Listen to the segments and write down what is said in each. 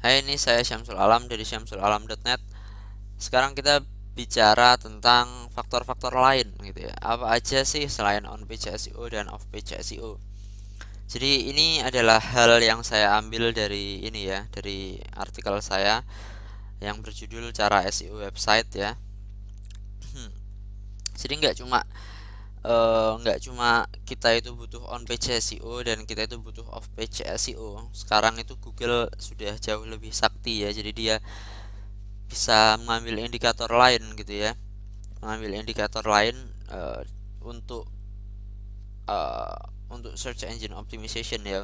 Hai, ini saya Syamsul Alam dari syamsulalam.net. Sekarang kita bicara tentang faktor-faktor lain gitu ya. Apa aja sih selain on page SEO dan off page SEO? Jadi ini adalah hal yang saya ambil dari ini ya, dari artikel saya yang berjudul Cara SEO Website ya. Jadi nggak cuma kita itu butuh on page SEO dan kita itu butuh off page SEO. Sekarang itu Google sudah jauh lebih sakti ya. Jadi dia bisa mengambil indikator lain gitu ya, mengambil indikator lain eh, untuk eh, untuk search engine optimization ya,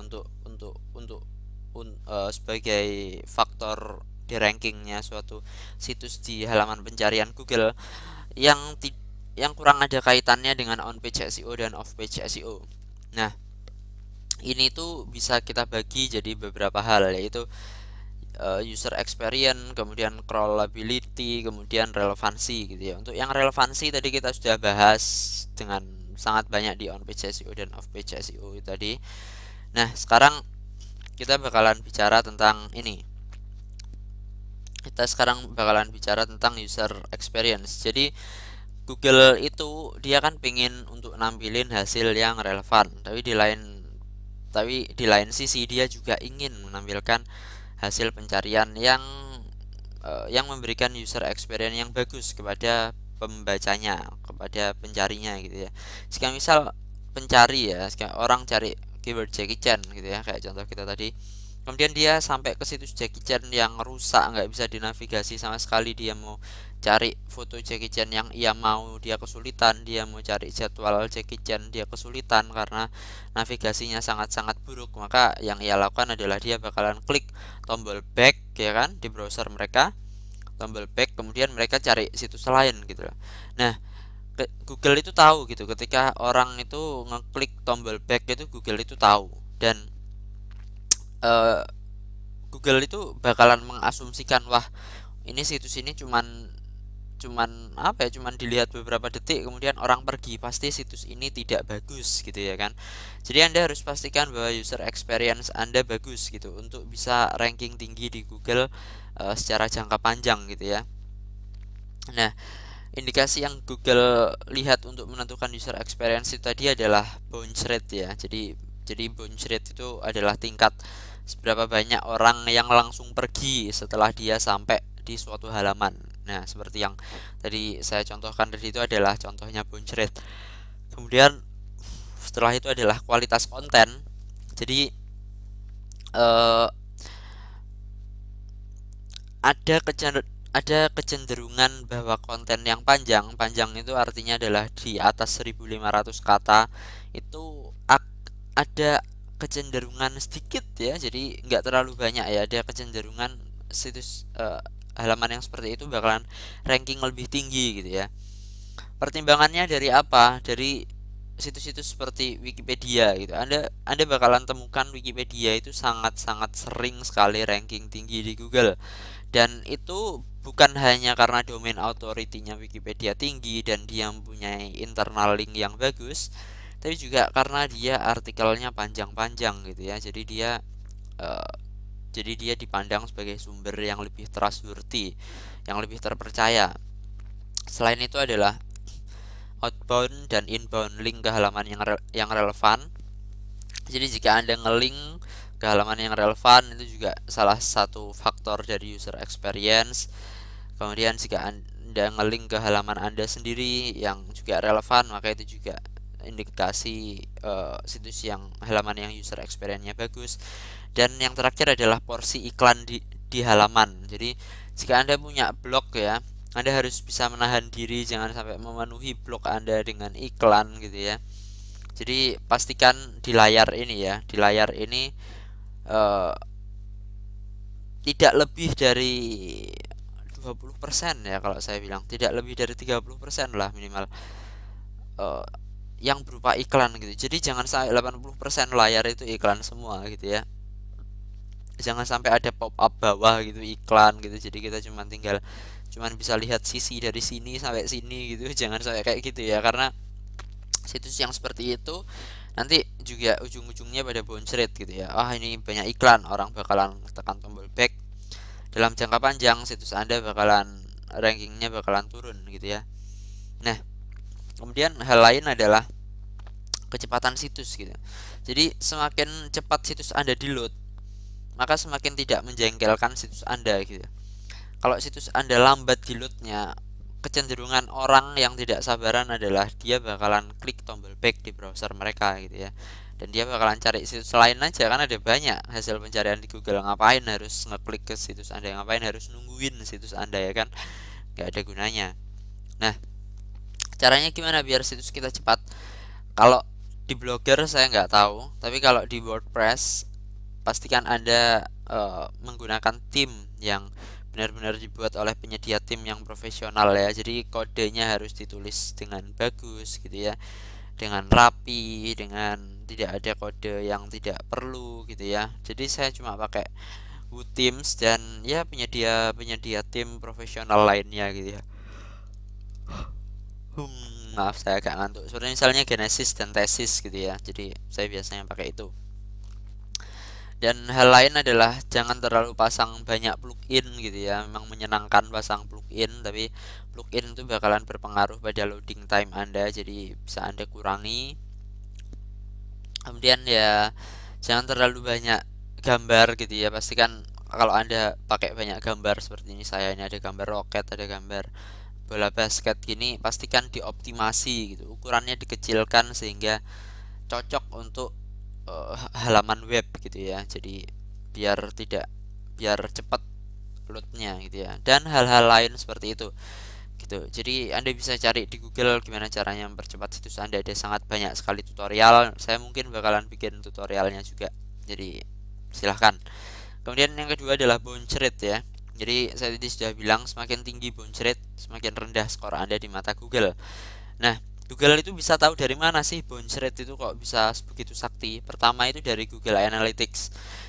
sebagai faktor di rankingnya suatu situs di halaman pencarian Google yang yang kurang ada kaitannya dengan on page SEO dan off page SEO. Nah, ini tuh bisa kita bagi jadi beberapa hal, yaitu user experience, kemudian crawlability, kemudian relevansi gitu ya. Untuk yang relevansi tadi kita sudah bahas dengan sangat banyak di on page SEO dan off page SEO tadi. Nah, sekarang kita bakalan bicara tentang ini. Kita sekarang bakalan bicara tentang user experience. Jadi Google itu dia kan pengen untuk nampilin hasil yang relevan, tapi di lain sisi dia juga ingin menampilkan hasil pencarian yang memberikan user experience yang bagus kepada pembacanya, kepada pencarinya gitu ya. Jika misal pencari ya, jika orang cari keyword Jackie Chan gitu ya, kayak contoh kita tadi, kemudian dia sampai ke situs Jackie Chan yang rusak, nggak bisa dinavigasi sama sekali, dia mau cari foto Jackie Chan yang ia mau, dia kesulitan, dia mau cari jadwal Jackie Chan, dia kesulitan karena navigasinya sangat-sangat buruk. Maka yang ia lakukan adalah dia bakalan klik tombol back ya kan di browser mereka, tombol back, kemudian mereka cari situs lain gitu loh. Nah, Google itu tahu gitu, ketika orang itu ngeklik tombol back itu Google itu tahu, dan eh, Google itu bakalan mengasumsikan, wah ini situs ini cuman cuman apa ya, cuman dilihat beberapa detik kemudian orang pergi, pasti situs ini tidak bagus gitu ya kan. Jadi Anda harus pastikan bahwa user experience Anda bagus gitu untuk bisa ranking tinggi di Google secara jangka panjang gitu ya. Nah, indikasi yang Google lihat untuk menentukan user experience itu tadi adalah bounce rate ya. Jadi bounce rate itu adalah tingkat seberapa banyak orang yang langsung pergi setelah dia sampai di suatu halaman. Nah, seperti yang tadi saya contohkan tadi, itu adalah contohnya bounce rate. Kemudian setelah itu adalah kualitas konten. Jadi eh, ada kecenderungan bahwa konten yang panjang itu artinya adalah di atas 1.500 kata itu ada kecenderungan sedikit ya, jadi nggak terlalu banyak ya, ada kecenderungan situs halaman yang seperti itu bakalan ranking lebih tinggi gitu ya. Pertimbangannya dari apa? Dari situs-situs seperti Wikipedia gitu. Anda bakalan temukan Wikipedia itu sangat-sangat sering sekali ranking tinggi di Google. Dan itu bukan hanya karena domain authority-nya Wikipedia tinggi dan dia mempunyai internal link yang bagus, tapi juga karena dia artikelnya panjang-panjang gitu ya. Eh, jadi dia dipandang sebagai sumber yang lebih trustworthy, yang lebih terpercaya. Selain itu adalah outbound dan inbound link ke halaman yang relevan. Jadi jika Anda ngelink ke halaman yang relevan, itu juga salah satu faktor dari user experience. Kemudian jika Anda ngelink ke halaman Anda sendiri yang juga relevan, maka itu juga indikasi situs yang halaman yang user experience-nya bagus. Dan yang terakhir adalah porsi iklan di halaman. Jadi jika Anda punya blog ya, Anda harus bisa menahan diri jangan sampai memenuhi blog Anda dengan iklan gitu ya. Jadi pastikan di layar ini ya, di layar ini eh, tidak lebih dari 20% ya, kalau saya bilang tidak lebih dari 30% lah minimal eh, yang berupa iklan gitu. Jadi jangan sampai 80% layar itu iklan semua gitu ya. Jangan sampai ada pop up bawah gitu iklan gitu. Jadi kita cuman bisa lihat sisi dari sini sampai sini gitu. Jangan sampai kayak gitu ya, karena situs yang seperti itu nanti juga ujung-ujungnya pada bounce rate gitu ya. Ah, ini banyak iklan, orang bakalan tekan tombol back, dalam jangka panjang situs Anda bakalan rankingnya bakalan turun gitu ya. Nah, kemudian hal lain adalah kecepatan situs gitu. Jadi semakin cepat situs Anda di load, maka semakin tidak menjengkelkan situs Anda gitu. Kalau situs Anda lambat di loadnya, kecenderungan orang yang tidak sabaran adalah dia bakalan klik tombol back di browser mereka gitu ya. Dan dia bakalan cari situs lain aja, kan ada banyak hasil pencarian di Google. Ngapain harus ngeklik ke situs Anda, ngapain harus nungguin situs Anda ya kan, nggak ada gunanya. Nah, caranya gimana biar situs kita cepat? Kalau di Blogger saya nggak tahu, tapi kalau di WordPress pastikan Anda menggunakan tim yang benar-benar dibuat oleh penyedia tim yang profesional ya. Jadi kodenya harus ditulis dengan bagus gitu ya, dengan rapi, dengan tidak ada kode yang tidak perlu gitu ya. Jadi saya cuma pakai WooTeams dan ya penyedia tim profesional lainnya gitu ya. Maaf saya agak ngantuk. Seperti misalnya Genesis dan Thesis gitu ya. Jadi saya biasanya pakai itu. Dan hal lain adalah jangan terlalu pasang banyak plugin gitu ya. Memang menyenangkan pasang plugin, tapi plugin itu bakalan berpengaruh pada loading time Anda, jadi bisa Anda kurangi. Kemudian ya jangan terlalu banyak gambar gitu ya. Pastikan kalau Anda pakai banyak gambar seperti ini, saya ini ada gambar roket, ada gambar bola basket gini, pastikan dioptimasi gitu. Ukurannya dikecilkan sehingga cocok untuk halaman web gitu ya. Jadi biar cepat loadnya gitu ya, dan hal-hal lain seperti itu gitu. Jadi Anda bisa cari di Google gimana caranya mempercepat situs Anda. Ada sangat banyak sekali tutorial. Saya mungkin bakalan bikin tutorialnya juga, jadi silahkan. Kemudian yang kedua adalah bounce rate ya. Jadi saya tadi sudah bilang semakin tinggi bounce rate, semakin rendah skor Anda di mata Google. Nah, Google itu bisa tahu dari mana sih bounce rate itu kok bisa begitu sakti? Pertama itu dari Google Analytics.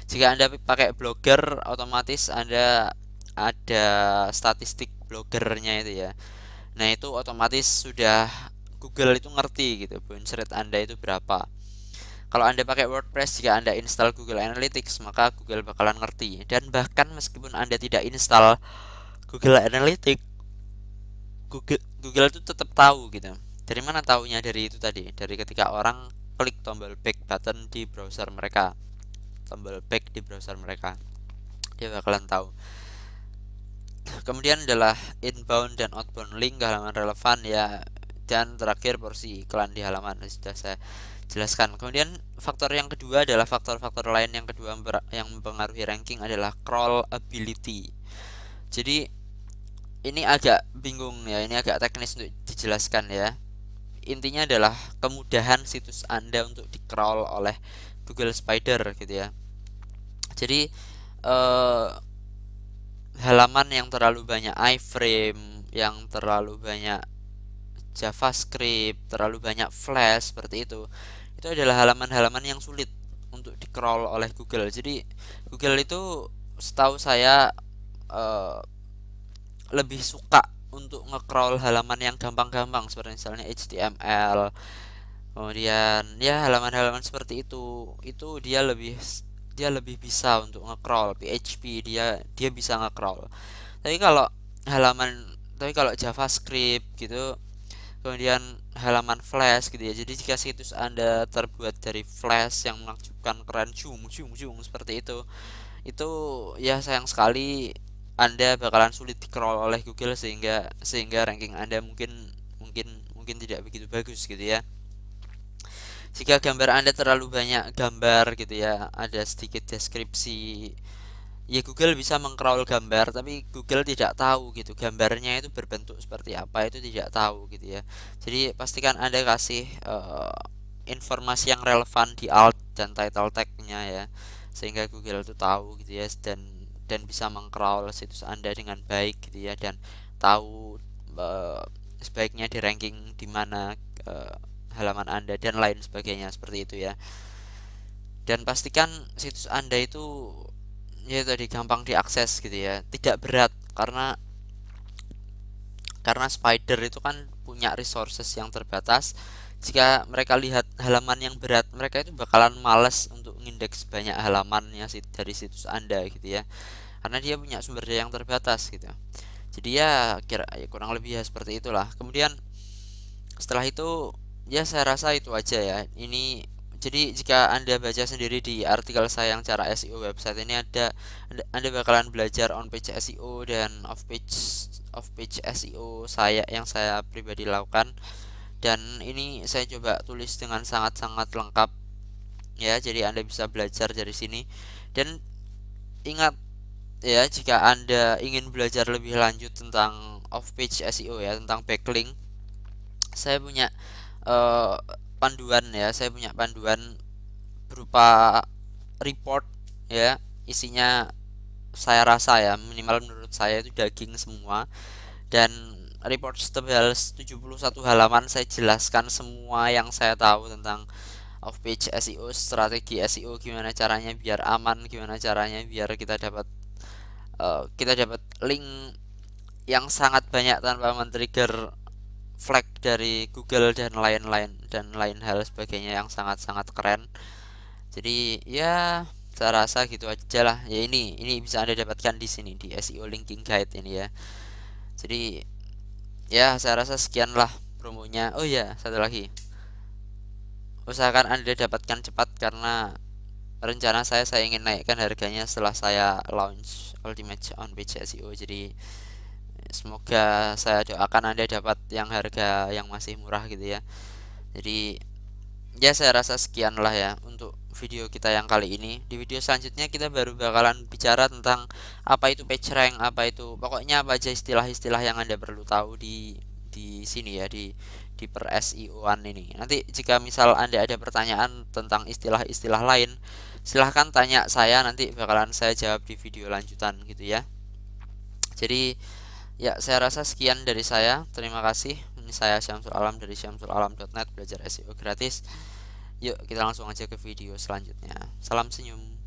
Jika Anda pakai Blogger, otomatis Anda ada statistik bloggernya itu ya. Nah, itu otomatis sudah Google itu ngerti gitu bounce rate Anda itu berapa. Kalau Anda pakai WordPress, jika Anda install Google Analytics, maka Google bakalan ngerti. Dan bahkan meskipun Anda tidak install Google Analytics, Google itu tetap tahu gitu. Dari mana taunya? Dari itu tadi, dari ketika orang klik tombol back button di browser mereka, tombol back di browser mereka, dia bakalan tahu. Kemudian adalah inbound dan outbound link ke halaman relevan ya, dan terakhir porsi iklan di halaman sudah saya jelaskan. Kemudian faktor yang kedua adalah faktor-faktor lain yang kedua yang mempengaruhi ranking adalah crawlability. Jadi ini agak bingung ya, ini agak teknis untuk dijelaskan ya. Intinya adalah kemudahan situs Anda untuk di-crawl oleh Google Spider gitu ya. Jadi halaman yang terlalu banyak iframe, yang terlalu banyak JavaScript, terlalu banyak Flash seperti itu adalah halaman-halaman yang sulit untuk di-crawl oleh Google. Jadi Google itu setahu saya lebih suka untuk nge-crawl halaman yang gampang-gampang seperti misalnya HTML. Kemudian ya halaman-halaman seperti itu dia lebih bisa untuk nge-crawl. PHP dia bisa nge-crawl. Tapi kalau JavaScript gitu, kemudian halaman Flash gitu ya. Jadi jika situs Anda terbuat dari Flash yang menakjubkan, keren, seperti itu ya sayang sekali Anda bakalan sulit di-crawl oleh Google, sehingga ranking Anda mungkin tidak begitu bagus gitu ya. Jika gambar Anda terlalu banyak gambar gitu ya, ada sedikit deskripsi, ya Google bisa meng-crawl gambar, tapi Google tidak tahu gitu gambarnya itu berbentuk seperti apa, itu tidak tahu gitu ya. Jadi pastikan Anda kasih informasi yang relevan di alt dan title tag-nya ya, sehingga Google itu tahu gitu ya, dan bisa meng-crawl situs Anda dengan baik gitu ya, dan tahu sebaiknya di ranking di mana halaman Anda dan lain sebagainya seperti itu ya. Dan pastikan situs Anda itu ya tadi gampang diakses gitu ya, tidak berat, karena Spider itu kan punya resources yang terbatas. Jika mereka lihat halaman yang berat, mereka itu bakalan males untuk ngindeks banyak halamannya dari situs Anda gitu ya. karena dia punya sumber daya yang terbatas gitu. Jadi ya kira ya kurang lebih ya seperti itulah. Kemudian setelah itu ya saya rasa itu aja ya. Ini jadi jika Anda baca sendiri di artikel saya yang cara SEO website ini Anda bakalan belajar on page SEO dan off page SEO saya yang saya pribadi lakukan, dan ini saya coba tulis dengan sangat-sangat lengkap ya. Jadi Anda bisa belajar dari sini, dan ingat ya, jika Anda ingin belajar lebih lanjut tentang off page SEO ya, tentang backlink, saya punya eh, panduan ya, saya punya panduan berupa report ya. Isinya saya rasa ya, minimal menurut saya itu daging semua, dan report setebal 71 halaman saya jelaskan semua yang saya tahu tentang off page SEO, strategi SEO, gimana caranya biar aman, gimana caranya biar kita dapat link yang sangat banyak tanpa men-trigger flag dari Google dan lain-lain dan lain hal sebagainya yang sangat-sangat keren. Jadi ya saya rasa gitu aja lah ya. Ini bisa Anda dapatkan di sini di SEO Linking Guide ini ya. Jadi ya saya rasa sekian lah promonya. Oh ya, satu lagi, usahakan Anda dapatkan cepat karena rencana saya ingin naikkan harganya setelah saya launch Ultimate on Page SEO. Jadi semoga, saya doakan Anda dapat yang harga yang masih murah gitu ya. Jadi ya saya rasa sekian lah ya untuk video kita yang kali ini. Di video selanjutnya kita baru bakalan bicara tentang apa itu PageRank, apa itu pokoknya apa aja istilah-istilah yang Anda perlu tahu di sini ya, di per SEO-an ini. Nanti jika misal Anda ada pertanyaan tentang istilah-istilah lain, silahkan tanya saya, nanti bakalan saya jawab di video lanjutan gitu ya. Jadi ya saya rasa sekian dari saya. Terima kasih. Ini saya Syamsul Alam dari syamsulalam.net, belajar SEO gratis. Yuk kita langsung aja ke video selanjutnya. Salam senyum.